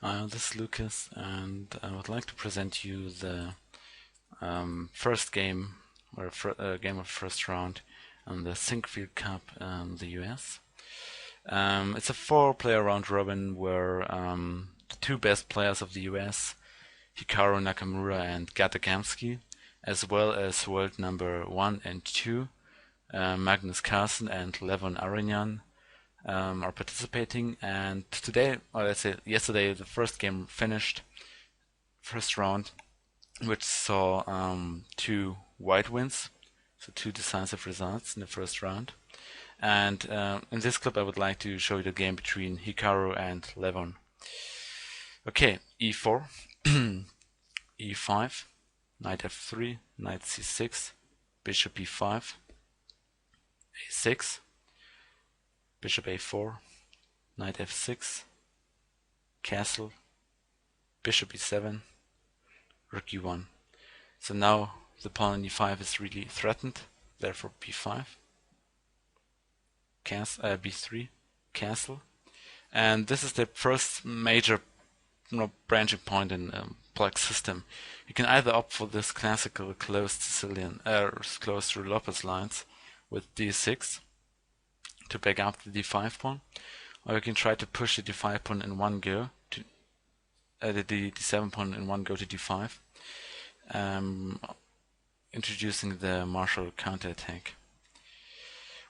This is Lucas, and I would like to present you the first game, or game of first round on the Sinquefield Cup in the US. It's a 4-player round robin where the two best players of the US, Hikaru Nakamura and Gata Kamsky, as well as world number 1 and 2, Magnus Carlsen and Levon Aronian, are participating. And today, or let's say yesterday, the first game finished, first round, which saw 2 white wins, so 2 decisive results in the first round. And in this clip I would like to show you the game between Hikaru and Levon. Okay, e4, e5, knight f3, knight c6, bishop e5, a6, bishop a4, knight f6, castle, bishop e7, rook e1. So now the pawn on e5 is really threatened, therefore b5, b3, castle. And this is the first major branching point in black's system. You can either opt for this classical closed Sicilian, closed RUY LOPEZ lines with d6 to back up the d5 pawn, or you can try to push the d5 pawn in one go to the d7 pawn in one go to d5, introducing the martial counterattack.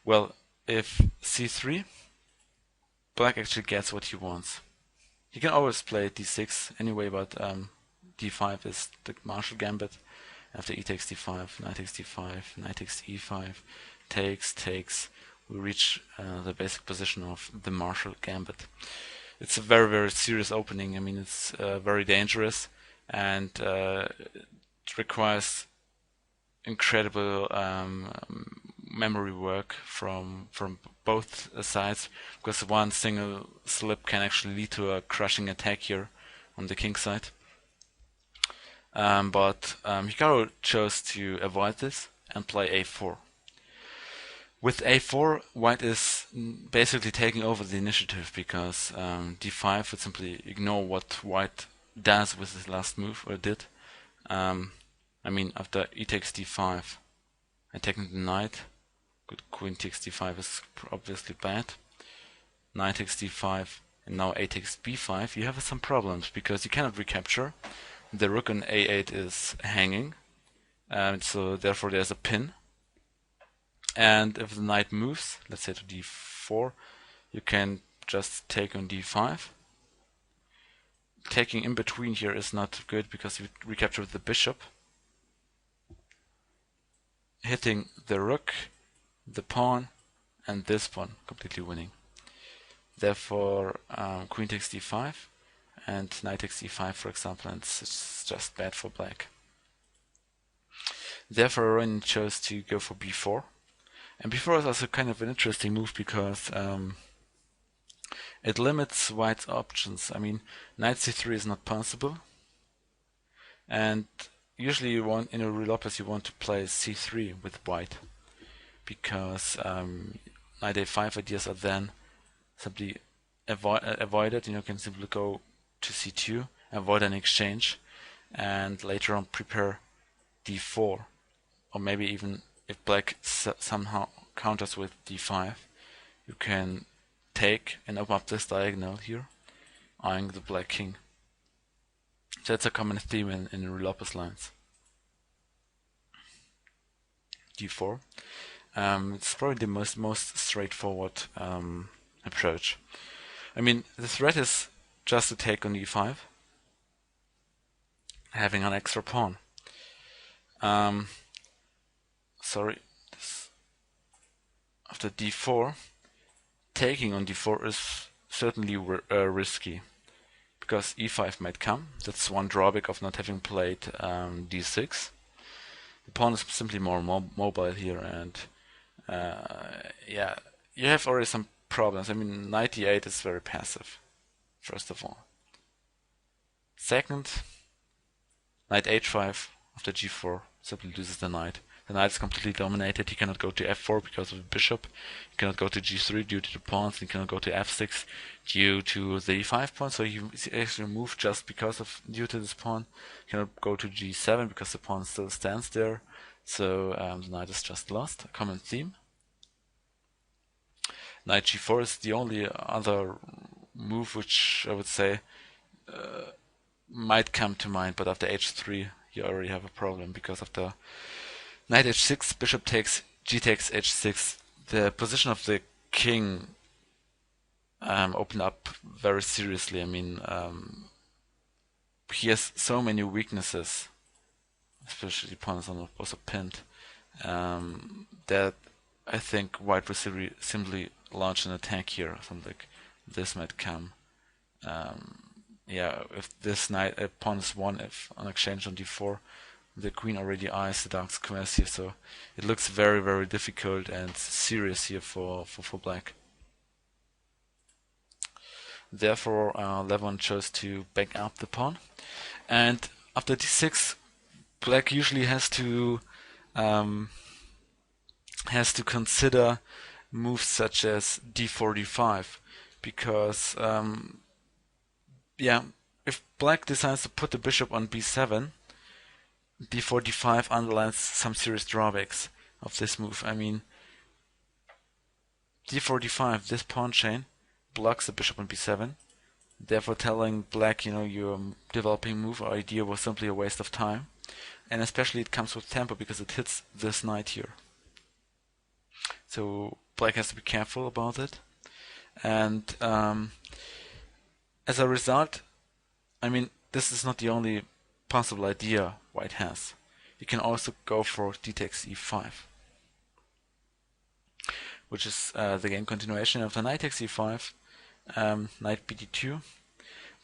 Well, if c3, black actually gets what he wants. He can always play d6 anyway, but d5 is the martial gambit. After e takes d5, knight takes d5, knight takes e5, takes, we reach the basic position of the martial gambit. It's a very, very serious opening. I mean, it's very dangerous, and it requires incredible memory work from both sides, because one single slip can actually lead to a crushing attack here on the king side. But Hikaru chose to avoid this and play a4. With a4, white is basically taking over the initiative, because d5 would simply ignore what white does with his last move, or did. I mean, after e takes d5, attacking the knight, good, queen takes d5 is obviously bad. Knight takes d5, and now a takes b5. You have some problems, because you cannot recapture. The rook on a8 is hanging, so therefore there's a pin. And if the knight moves, let's say to d4, you can just take on d5. Taking in between here is not good, because you recapture the bishop, hitting the rook, the pawn, and this pawn, completely winning. Therefore, queen takes d5, and knight takes e5, for example, and it's just bad for black. Therefore, Aronian chose to go for b4. And b4 is also kind of an interesting move, because it limits white's options. I mean, knight c3 is not possible, and usually you want, in a RUY LOPEZ, you want to play c3 with white, because knight a5 ideas are then simply avoided. You can simply go to c2, avoid an exchange, and later on prepare d4, or maybe even if black somehow counters with d5, you can take and open up this diagonal here, eyeing the black king. So that's a common theme in RUY LOPEZ lines. d4. It's probably the most straightforward approach. I mean, the threat is just to take on e5, having an extra pawn. After d4, taking on d4 is certainly risky, because e5 might come. That's one drawback of not having played d6. The pawn is simply more mobile here, and yeah, you have already some problems. I mean, knight e8 is very passive, first of all. Second, knight h5 after g4 simply loses the knight. The knight is completely dominated. He cannot go to f4 because of the bishop. He cannot go to g3 due to the pawns. He cannot go to f6 due to the e5 pawn. So he actually moved just due to this pawn. He cannot go to g7 because the pawn still stands there. So the knight is just lost. A common theme. Knight g4 is the only other move which I would say might come to mind, but after h3 you already have a problem because of the knight h6, bishop takes, g takes h6. The position of the king opened up very seriously. I mean, he has so many weaknesses, especially the pawn is also pinned, that I think white will simply launch an attack here. Something like this might come. Yeah, if this knight pawn is won, if on exchange on d4, the queen already eyes the dark squares here, so it looks very, very difficult and serious here for black. Therefore, Levon chose to back up the pawn, and after d6, black usually has to consider moves such as d4, d5, because yeah, if black decides to put the bishop on b7, d4, d5 underlines some serious drawbacks of this move. I mean, d4, d5, this pawn chain blocks the bishop on b7, therefore telling black, you know, your developing move or idea was simply a waste of time. And especially it comes with tempo because it hits this knight here. So black has to be careful about it. And as a result, I mean, this is not the only possible idea white has. You can also go for d takes e5, which is the game continuation of the knight takes e5, knight bd2.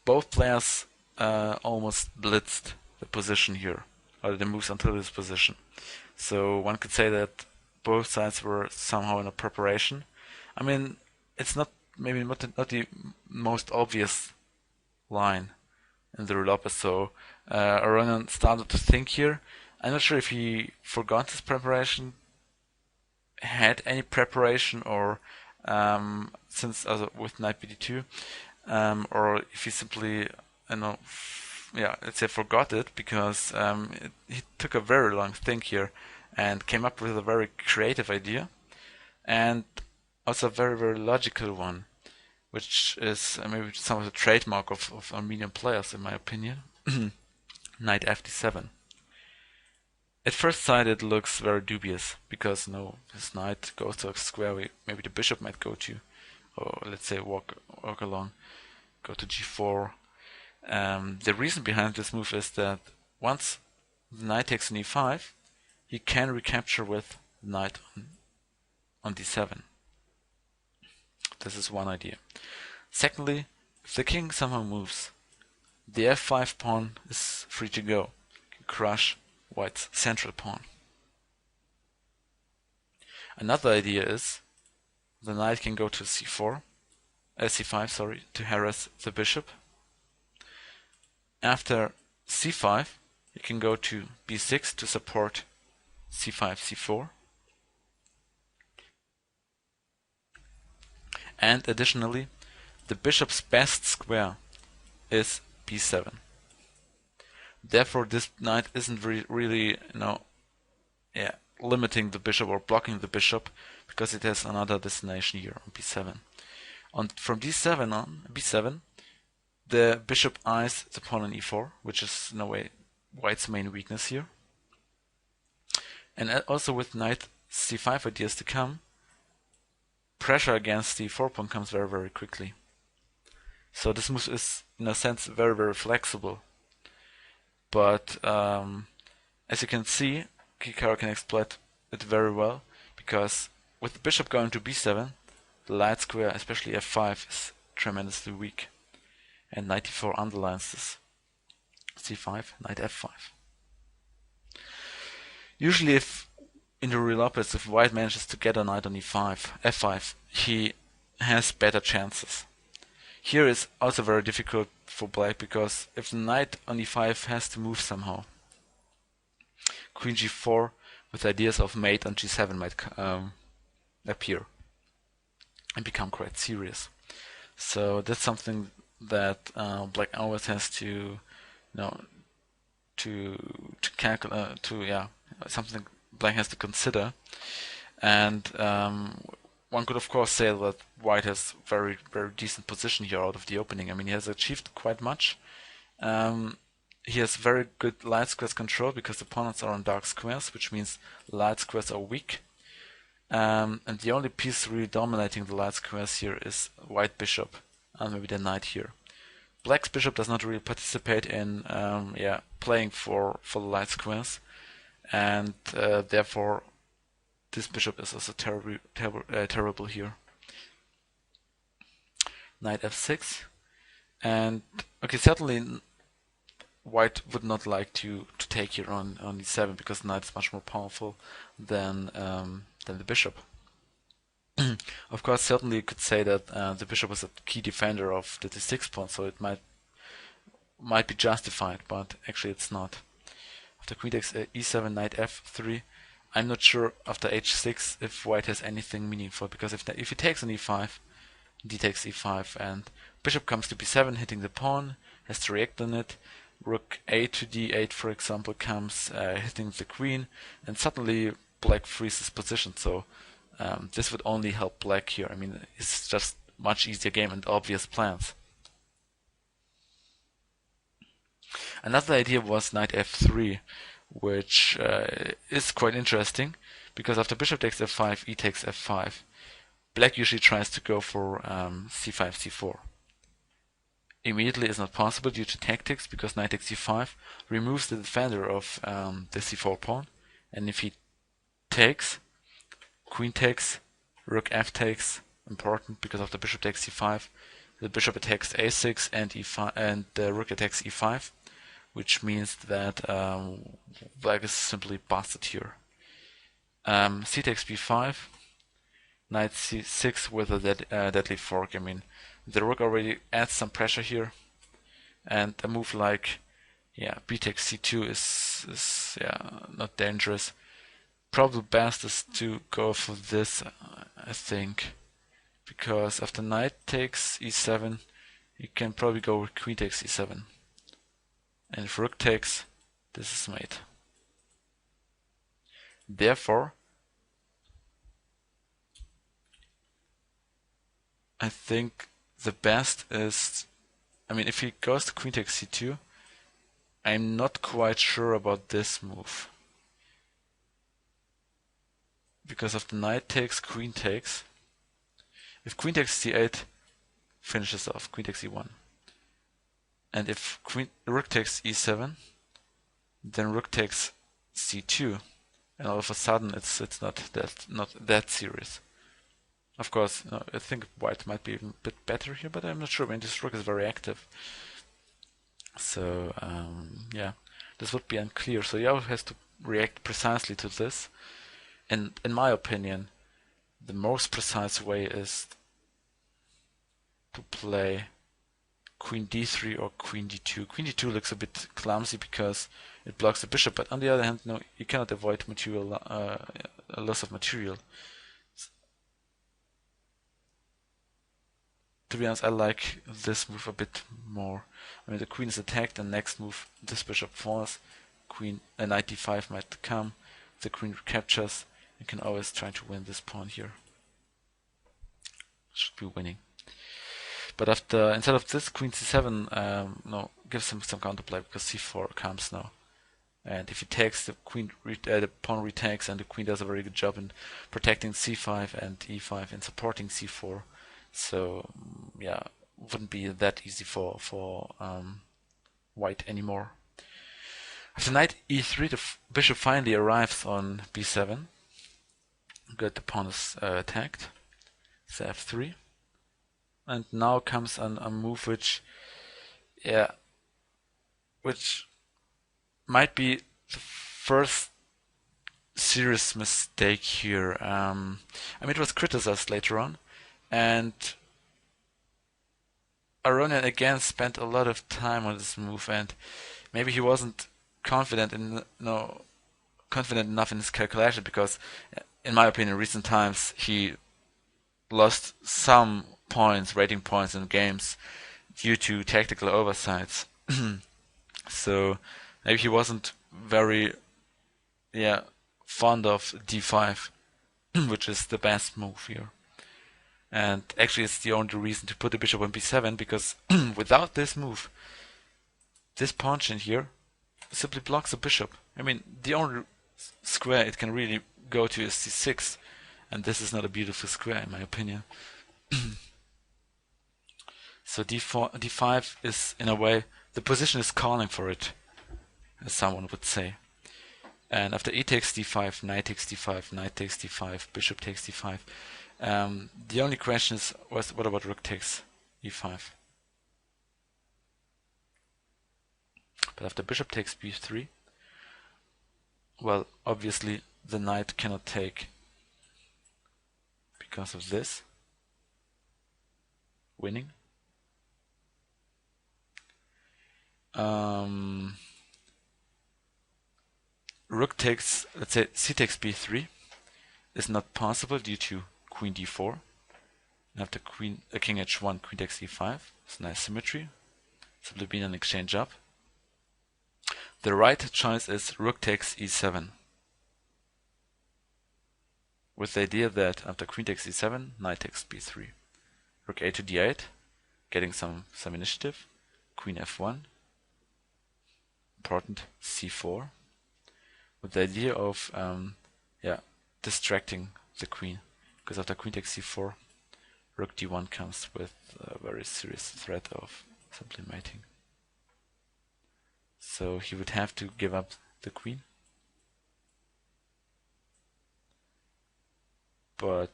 Both players almost blitzed the position here, or the moves until this position. So one could say that both sides were somehow in a preparation. I mean, it's not maybe not the most obvious line in the RUY LOPEZ. So Aronian started to think here. I'm not sure if he forgot his preparation, had any preparation, or since with knight bd2, or if he simply, let's say forgot it, because he took a very long think here and came up with a very creative idea, and also a very, very logical one, which is maybe some of the trademark of Armenian players, in my opinion. Knight fd7. At first sight it looks very dubious, because his knight goes to a square where maybe the bishop might go to, or let's say walk along, go to g4. The reason behind this move is that once the knight takes an e5, he can recapture with the knight on d7. This is one idea. Secondly, if the king somehow moves, the f5 pawn is free to go. You can crush white's central pawn. Another idea is the knight can go to c5, to harass the bishop. After c5, you can go to b6 to support c5, c4. And additionally, the bishop's best square is b7. Therefore, this knight isn't really limiting the bishop or blocking the bishop, because it has another destination here on b7. From d7 on b7, the bishop eyes the pawn on e4, which is in a way white's main weakness here. And also with knight c5 ideas to come, pressure against the e4 pawn comes very, very quickly. So this move is, in a sense, very, very flexible. But as you can see, Hikaru can exploit it very well, because with the bishop going to b7, the light square, especially f5, is tremendously weak. And knight e4 underlines this. c5, knight f5. Usually if in the RUY LOPEZ, if white manages to get a knight on f5, he has better chances. Here is also very difficult for black, because if the knight on e5 has to move somehow, queen g4 with ideas of mate on g7 might appear and become quite serious. So that's something that black always has to, you know, to calculate, something black has to consider. And one could of course say that white has very decent position here out of the opening. I mean, he has achieved quite much. He has very good light squares control because the opponents are on dark squares, which means light squares are weak. And the only piece really dominating the light squares here is white bishop, and maybe the knight here. Black's bishop does not really participate in playing for the light squares, and therefore this bishop is also terrible here. Knight f6, and okay, certainly white would not like to take here on e7 because knight is much more powerful than the bishop. Of course, certainly you could say that the bishop is a key defender of the d6 pawn, so it might be justified, but actually it's not. After queen takes e7, knight f3, I'm not sure after h6 if white has anything meaningful, because if he takes on e5, d takes e5, and bishop comes to b7, hitting the pawn, has to react on it. Rook a to d8, for example, comes hitting the queen, and suddenly black frees his position. So this would only help black here. I mean, it's just much easier game and obvious plans. Another idea was knight f3, which is quite interesting, because after bishop takes f5, e takes f5. Black usually tries to go for c5, c4. Immediately is not possible due to tactics, because knight takes c5 removes the defender of the c4 pawn, and if he takes, queen takes, rook f takes, important because of the bishop takes c5, the bishop attacks a6 and e5, and the rook attacks e5, which means that black is simply busted here. C takes b5, knight c6 with a deadly fork. I mean, the rook already adds some pressure here, and a move like b takes c2 is not dangerous. Probably best is to go for this, I think, because after knight takes e7, you can probably go with queen takes e7, and if rook takes, this is mate. Therefore, I think the best is, I mean, if he goes to queen takes c2, I'm not quite sure about this move. Because of the knight takes, queen takes. If queen takes c8, finishes off, queen takes e1. And if rook takes e7, then rook takes c2, and all of a sudden it's not that serious. Of course, I think white might be even a bit better here, but I'm not sure. I mean, this rook is very active. So, this would be unclear. So Yao has to react precisely to this. And in my opinion, the most precise way is to play queen d3 or queen d2. Queen d2 looks a bit clumsy because it blocks the bishop, but on the other hand, no, you cannot avoid material a loss of material. To be honest, I like this move a bit more. I mean, the queen is attacked, and next move, this bishop falls. Knight d5 might come. The queen captures. You can always try to win this pawn here. Should be winning. But instead of this, queen c7 gives him some counterplay because c4 comes now. And if he takes, the pawn retakes, and the queen does a very good job in protecting c5 and e5 and supporting c4. So wouldn't be that easy for white anymore. After knight e3, the bishop finally arrives on b7. Good, the pawn is attacked. It's f3, and now comes a move which might be the first serious mistake here. I mean, it was criticized later on. And Aronian again spent a lot of time on this move, and maybe he wasn't confident in confident enough in his calculation, because in my opinion in recent times he lost some points, rating points in games due to tactical oversights. So maybe he wasn't very fond of d5, which is the best move here. And actually it's the only reason to put the bishop on b7, because without this move, this pawn in here simply blocks the bishop. I mean, the only square it can really go to is c6, and this is not a beautiful square in my opinion. So d5 is, in a way, the position is calling for it, as someone would say. And after e takes d5, knight takes d5, knight takes d5, bishop takes d5. The only question is, what about rook takes e5? But after bishop takes b3, well, obviously the knight cannot take because of this. Winning. Rook takes, let's say, c takes b3 is not possible due to queen d4. And after king h1, queen takes e5. It's nice symmetry. Simply being an exchange up. The right choice is rook takes e7, with the idea that after queen takes e7, knight takes b3. Rook a to d8, getting some initiative. Queen f1, important, c4, with the idea of distracting the queen, because after queen takes c4, rook d1 comes with a very serious threat of simply mating. So he would have to give up the queen. But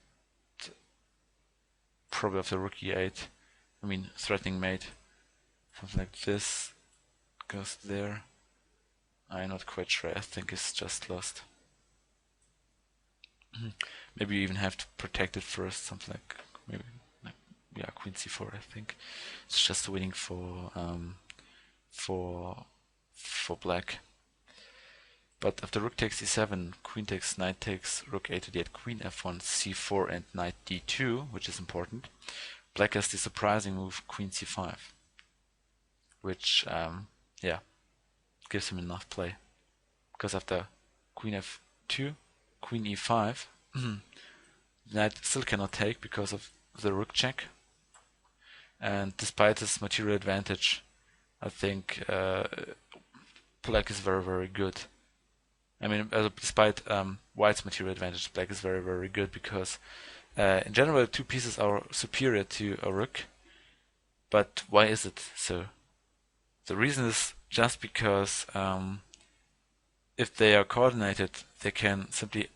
probably after rook e8, I mean threatening mate, something like this goes there. I'm not quite sure, I think it's just lost. Maybe you even have to protect it first, something like, maybe, queen c4, I think. It's just waiting for black. But after rook takes e7, queen takes, knight takes, rook a to d8, queen f1, c4, and knight d2, which is important. Black has the surprising move queen c5, which gives him enough play. Because after queen f2, queen e5, knight still cannot take because of the rook check. And despite his material advantage, I think black is very, very good. I mean, despite white's material advantage, black is very, very good, because in general two pieces are superior to a rook. But why is it so? The reason is just because if they are coordinated, they can simply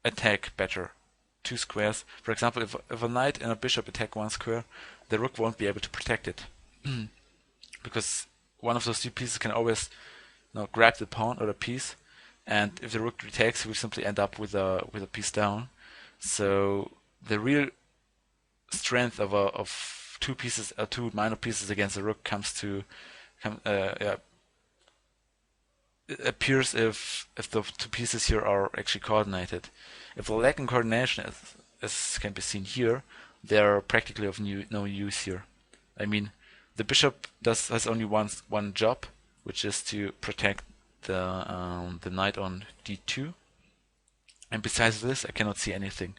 attack better two squares. For example, if a knight and a bishop attack one square, the rook won't be able to protect it. Because one of those two pieces can always grab the pawn or the piece, and if the rook retakes, he will simply end up with a piece down. So the real strength of two pieces, two minor pieces against the rook appears if the two pieces here are actually coordinated. If they lack in coordination, as can be seen here, they are practically of no use here. I mean, the bishop has only one job, which is to protect the knight on d2, and besides this, I cannot see anything,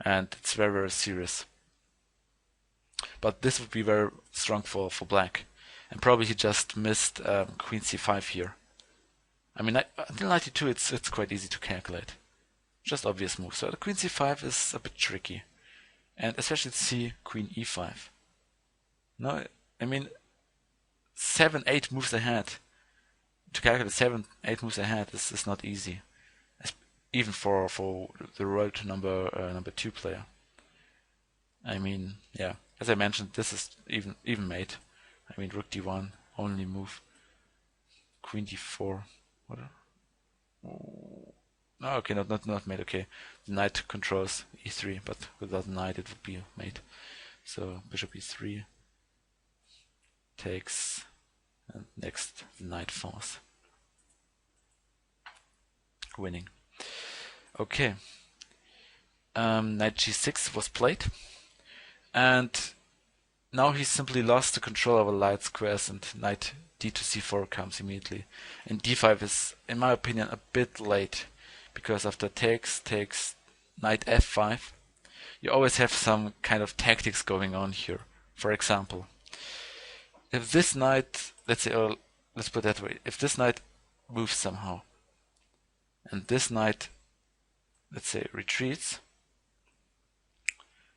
and it's very, very serious. But this would be very strong for black, and probably he just missed queen c5 here. I mean, until knight e2, it's quite easy to calculate, just obvious moves. So the queen c5 is a bit tricky, and especially c queen e5. No, I mean 7-8 moves ahead. To calculate 7-8 moves ahead is not easy, even for the world number 2 player. I mean, yeah, as I mentioned, this is even mate. I mean, rook d1 only move, queen d4. What? No, okay, not mate. Okay, the knight controls e3, but without the knight it would be mate. So bishop e3 takes, and next the knight falls. winning. Okay. Knight g6 was played, and now he simply lost the control over light squares, and knight d to c4 comes immediately. And d5 is, in my opinion, a bit late, because after takes knight f5, you always have some kind of tactics going on here. For example, if this knight, let's say, or let's put it that way, if this knight moves somehow, and this knight, let's say, retreats,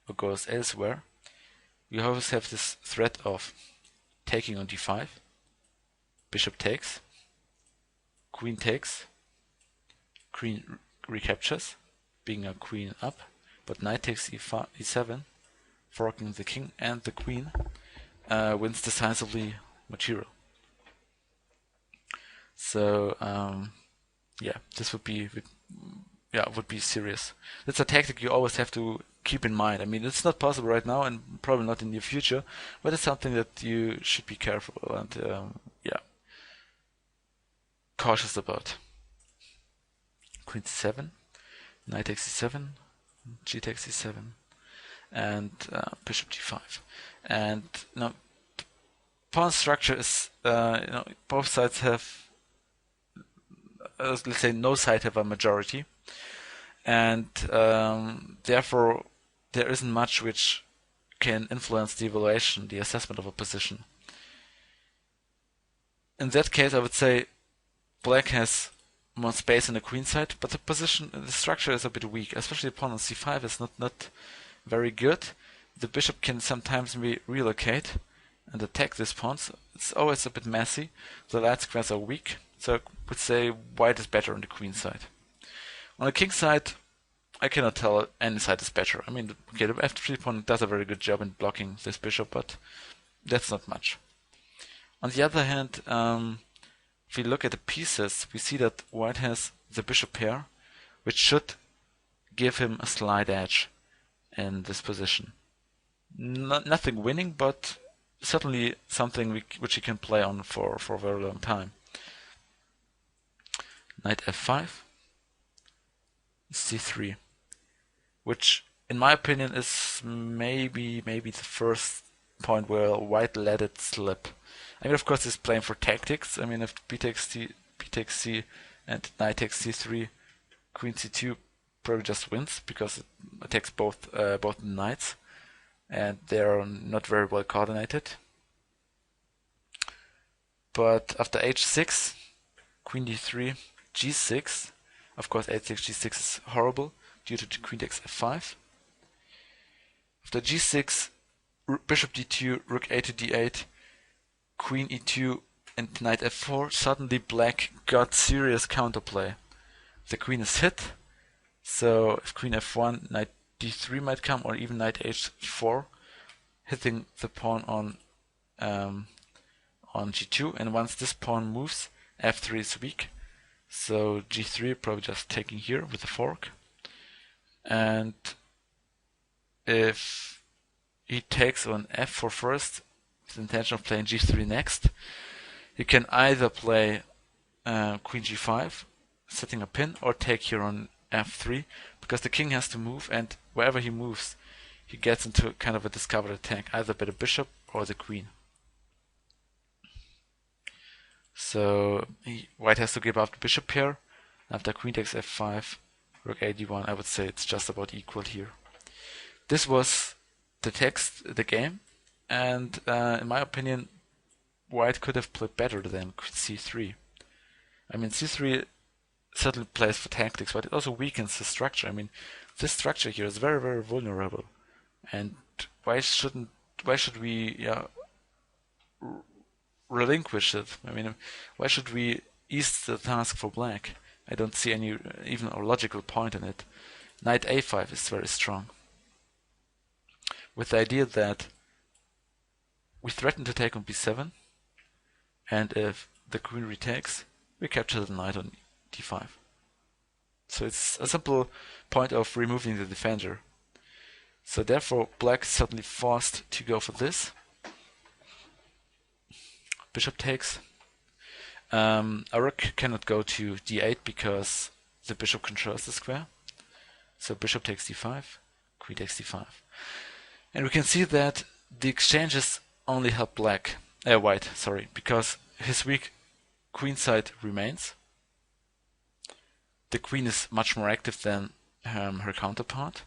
or goes elsewhere, we always have this threat of taking on d5, bishop takes, queen takes, queen recaptures, being a queen up, but knight takes e7, forking the king, and the queen wins decisively material. So yeah, this would be serious. That's a tactic you always have to keep in mind. I mean, it's not possible right now, and probably not in the near future, but it's something that you should be careful and cautious about. Queen c7, knight takes e7, g takes e7, and bishop d5. And now, pawn structure is both sides have, let's say, no side have a majority, and therefore there isn't much which can influence the evaluation, the assessment of a position. In that case, I would say black has more space in the queen side, but the structure is a bit weak, especially the pawn on c5 is not very good. The bishop can sometimes relocate and attack this pawn, so it's always a bit messy. The light squares are weak, so I would say white is better on the queen side. On the king side, I cannot tell any side is better. I mean, okay, the f3 pawn does a very good job in blocking this bishop, but that's not much. On the other hand, if we look at the pieces, we see that white has the bishop pair, which should give him a slight edge in this position. Nothing winning, but certainly something which he can play on for a very long time. Knight f5, c3, which in my opinion is maybe the first point where white let it slip. I mean, of course, he's playing for tactics. I mean, if b takes c, and knight takes c3, queen c2 probably just wins because it attacks both the knights, and they're not very well coordinated. But after h6, queen d3, g6, of course h6, g6 is horrible due to queen takes f5. After g6, bishop d2, rook a to d8, queen e2, and knight f4, suddenly black got serious counterplay. The queen is hit, so if queen f1, knight d3 might come, or even knight h4, hitting the pawn on g2, and once this pawn moves, f3 is weak, so g3 probably just taking here with a fork, and if he takes on f4 first, with the intention of playing g3 next, he can either play queen g5, setting a pin, or take here on f3, because the king has to move, and wherever he moves, he gets into kind of a discovered attack, either by the bishop or the queen. So white has to give up the bishop pair. After queen takes f5, rook a d1, I would say it's just about equal here. This was the game, and in my opinion, white could have played better than c3. I mean, c3 certainly plays for tactics, but it also weakens the structure. I mean, this structure here is very, very vulnerable, and why should we relinquish it? I mean, why should we ease the task for black? I don't see any even a logical point in it. Knight a5 is very strong, with the idea that we threaten to take on b7, and if the queen retakes, we capture the knight on d5. So it's a simple point of removing the defender. So therefore, black is suddenly forced to go for this. Bishop takes. A rook cannot go to d8 because the bishop controls the square. So bishop takes d5, queen takes d5. And we can see that the exchanges only help white, because his weak queen side remains. The queen is much more active than her counterpart.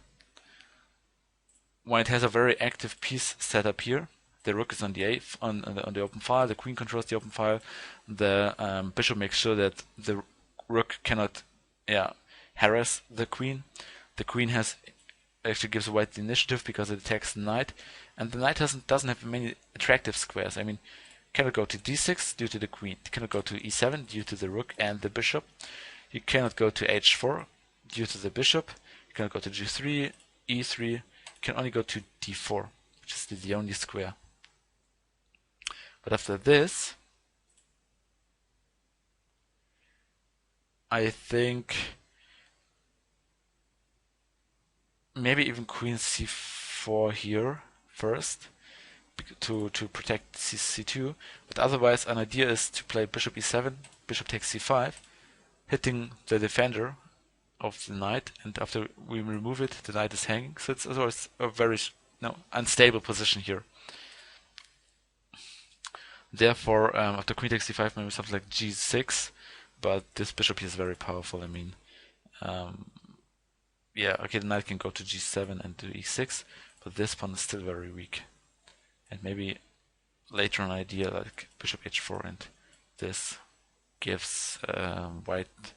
White has a very active piece set up here. The rook is on the open file. The queen controls the open file. The bishop makes sure that the rook cannot, harass the queen. The queen actually gives white the initiative because it attacks the knight, and the knight doesn't have many attractive squares. I mean, cannot go to d6 due to the queen. It cannot go to e7 due to the rook and the bishop. You cannot go to h4 due to the bishop. You cannot go to g3, e3. You can only go to d4, which is the only square. But after this, I think maybe even queen c4 here first to protect c2. But otherwise, an idea is to play bishop e7, bishop takes c5, hitting the defender of the knight, and after we remove it, the knight is hanging. So it's always a very unstable position here. Therefore, after queen takes d5, maybe something like g6, but this bishop here is very powerful. I mean, the knight can go to g7 and do e6, but this pawn is still very weak. And maybe later an idea like bishop h4, and this gives white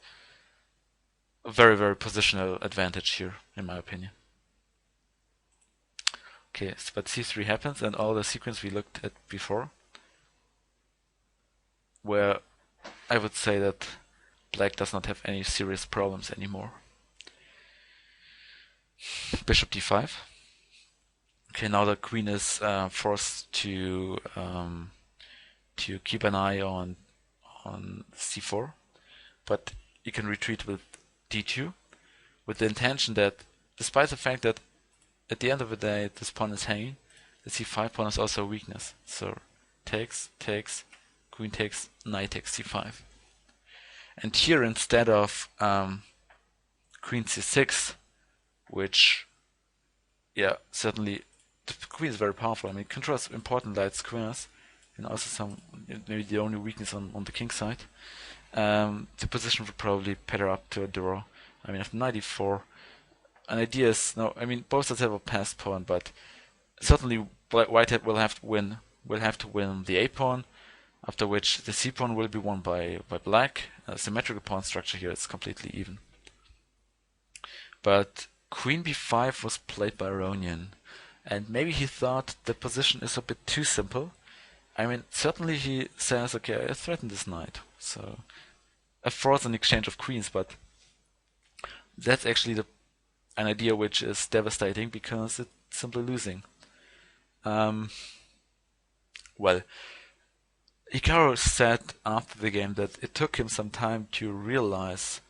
a very, very positional advantage here, in my opinion. Okay, but c3 happens, and all the sequence we looked at before, where I would say that black does not have any serious problems anymore. Bishop d5. Okay, now the queen is forced to keep an eye on c4, but you can retreat with d2, with the intention that, despite the fact that at the end of the day this pawn is hanging, the c5 pawn is also a weakness. So takes, queen takes, knight takes c5. And here, instead of queen c6, which, certainly the queen is very powerful. I mean, it controls important light squares, and also maybe the only weakness on the king side. The position would probably patter up to a draw. I mean, after knight e4, an idea is both sides have a passed pawn, but certainly white will have to win the a pawn, after which the c pawn will be won by black. A symmetrical pawn structure here is completely even. But queen b5 was played by Aronian, and maybe he thought the position is a bit too simple. I mean, certainly he says, okay, I threaten this knight, so I force an exchange of queens, but that's actually an idea which is devastating because it's simply losing. Well, Hikaru said after the game that it took him some time to realize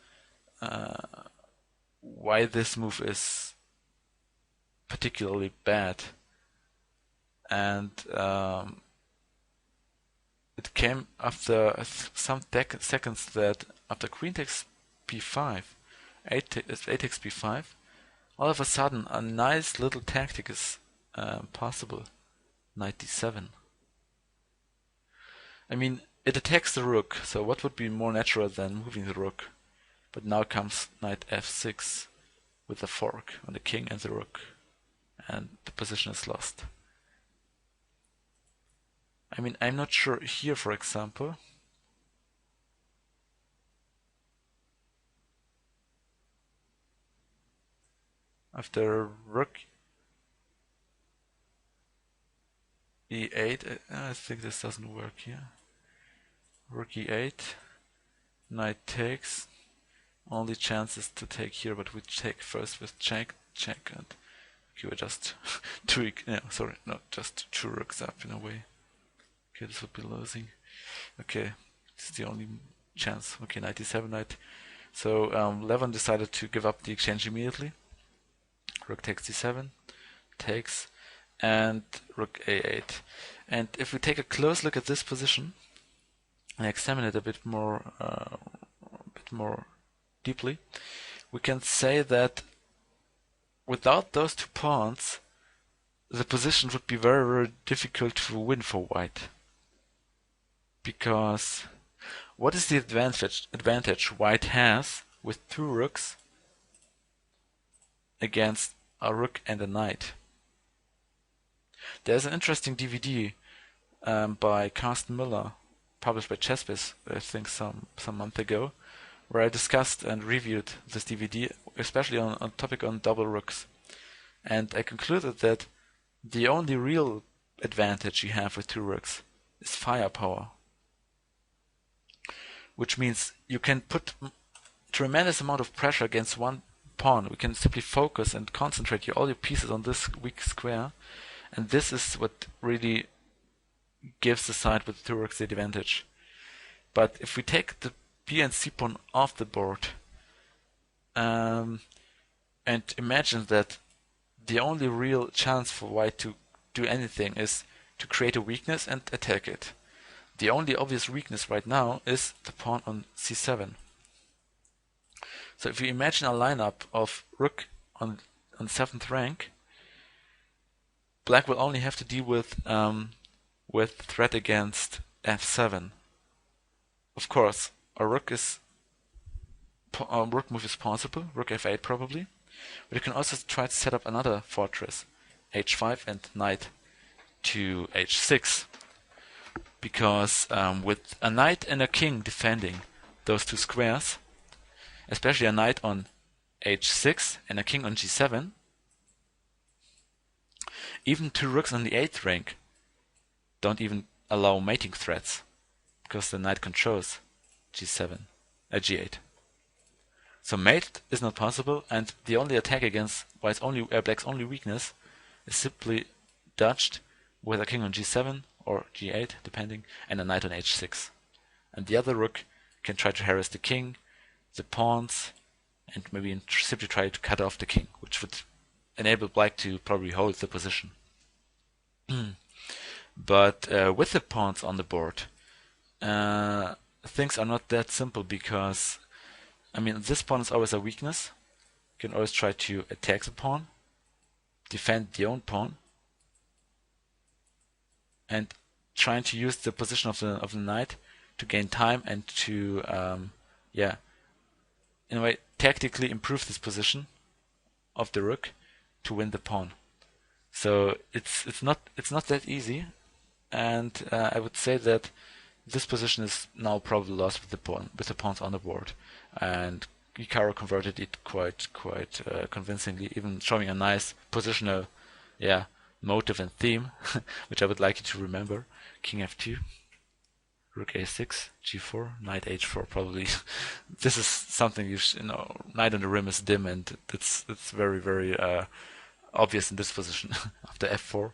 why this move is particularly bad, and it came after some seconds that after queen takes b5, a takes b5, all of a sudden a nice little tactic is possible. Knight d7. I mean, it attacks the rook, so what would be more natural than moving the rook? But now comes knight f6 with the fork on the king and the rook, and the position is lost. I mean, I'm not sure here, for example. After rook e8, I think this doesn't work here. Rook e8, knight takes. Only chance is to take here, but we take first with check, and okay, we're just just two rooks up in a way. Okay, this would be losing. Okay, this is the only chance. Okay, knight e7, knight. So Levon decided to give up the exchange immediately. Rook takes d7, takes, and rook a8. And if we take a close look at this position and examine it a bit more deeply, we can say that without those two pawns, the position would be very, very difficult to win for white. Because what is the advantage white has with two rooks against a rook and a knight? There's an interesting DVD by Carsten Miller, published by Chessbase, I think some month ago, where I discussed and reviewed this DVD, especially on topic on double rooks. And I concluded that the only real advantage you have with two rooks is firepower. Which means you can put tremendous amount of pressure against one pawn. We can simply focus and concentrate all your pieces on this weak square. And this is what really gives the side with two rooks the advantage. But if we take the B and C pawn off the board, and imagine that the only real chance for white to do anything is to create a weakness and attack it. The only obvious weakness right now is the pawn on C7. So if you imagine a lineup of rook on 7th rank, black will only have to deal with threat against F7. Of course, a rook move is possible, rook F8 probably, but you can also try to set up another fortress, H5 and knight to H6. Because with a knight and a king defending those two squares, especially a knight on H6 and a king on G7, even two rooks on the 8th rank don't even allow mating threats, because the knight controls G8. So mate is not possible, and the only attack against black's only weakness is simply dodged with a king on G7 or G8, depending, and a knight on H6. And the other rook can try to harass the king, the pawns, and maybe simply try to cut off the king, which would enable black to probably hold the position. But with the pawns on the board, things are not that simple, because, I mean, this pawn is always a weakness. You can always try to attack the pawn, defend the own pawn, and trying to use the position of the knight to gain time and to in a way tactically improve this position of the rook to win the pawn. So it's not that easy, and I would say that this position is now probably lost with the pawns on the board, and Hikaru converted it quite convincingly, even showing a nice positional motive and theme, which I would like you to remember. King F2, Rook A6, G4, Knight H4 probably. This is something Knight on the rim is dim, and it's very, very obvious in this position after F4.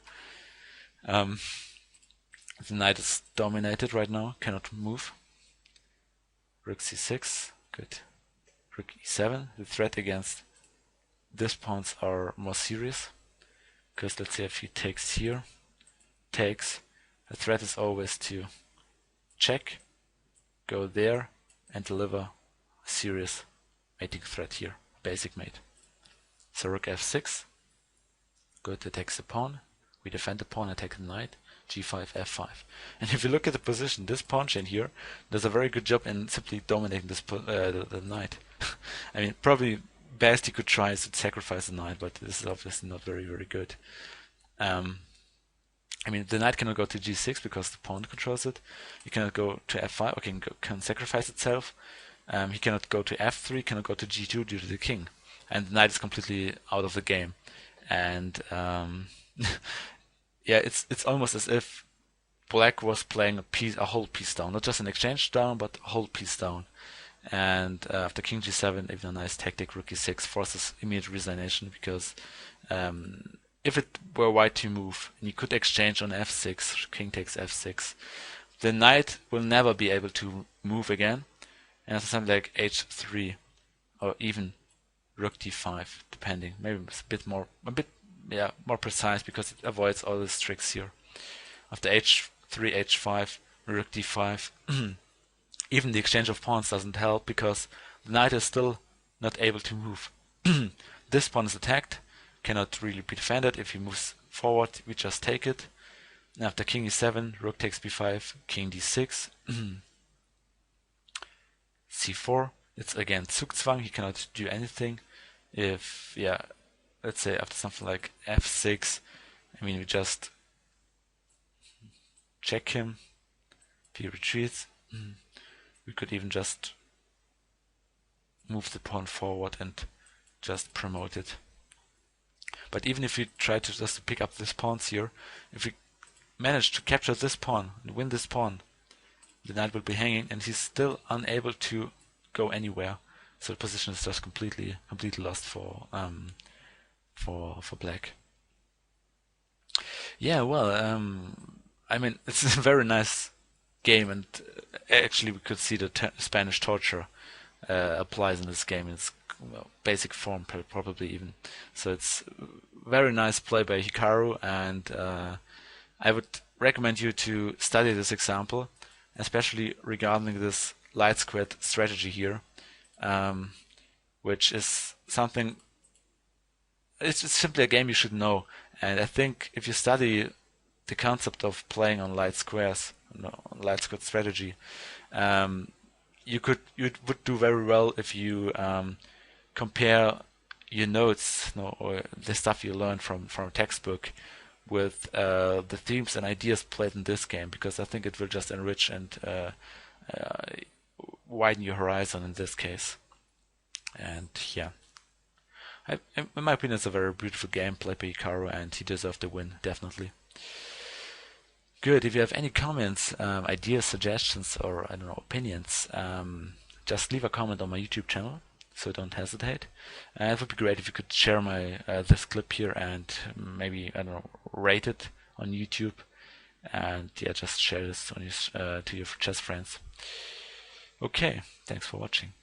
The knight is dominated right now, cannot move. Rook C6, good. Rook E7, the threat against these pawns are more serious. Because let's say if he takes here, takes, the threat is always to check, go there, and deliver a serious mating threat here, basic mate. So rook F6, good, attacks the pawn, we defend the pawn, attack the knight, G5, F5. And if you look at the position, this pawn chain here does a very good job in simply dominating this the knight. I mean, probably best you could try is to sacrifice the knight, but this is obviously not very, very good. I mean, the knight cannot go to G6 because the pawn controls it. He cannot go to F5, or can sacrifice itself. He cannot go to F3, cannot go to G2 due to the king. And the knight is completely out of the game. And yeah, it's almost as if black was playing a whole piece down, not just an exchange down, but a whole piece down. And after King G7, even a nice tactic, Rook E6 forces immediate resignation, because if it were white to move, and you could exchange on F6, King takes F6, the knight will never be able to move again, and after something like H3, or even Rook D5, depending, maybe it's a bit more precise, because it avoids all these tricks here. After H3, H5, Rook D5. Even the exchange of pawns doesn't help, because the knight is still not able to move. This pawn is attacked, cannot really be defended. If he moves forward, we just take it. After king e7, rook takes b5, king d6, c4. It's again Zugzwang, he cannot do anything. If, yeah, let's say after something like f6, I mean, we just check him. If he retreats, we could even just move the pawn forward and just promote it. But even if we try to just pick up these pawns here, if we manage to capture this pawn and win this pawn, the knight will be hanging, and he's still unable to go anywhere. So the position is just completely lost for black. Yeah, well, I mean, it's a very nice game, and actually we could see the Spanish torture applies in this game in its basic form, probably even. So it's very nice play by Hikaru, and I would recommend you to study this example, especially regarding this light squared strategy here, which is something, it's simply a game you should know. And I think if you study the concept of playing on light squares, light squared strategy, you would do very well if you compare your notes, or the stuff you learned from a textbook, with the themes and ideas played in this game, because I think it will just enrich and widen your horizon in this case. And yeah, in my opinion, it's a very beautiful game played by Hikaru, and he deserved the win, definitely. Good. If you have any comments, ideas, suggestions, or I don't know, opinions, just leave a comment on my YouTube channel. So don't hesitate. It would be great if you could share my this clip here and maybe, I don't know, rate it on YouTube, and yeah, just share this on your, to your chess friends. Okay, thanks for watching.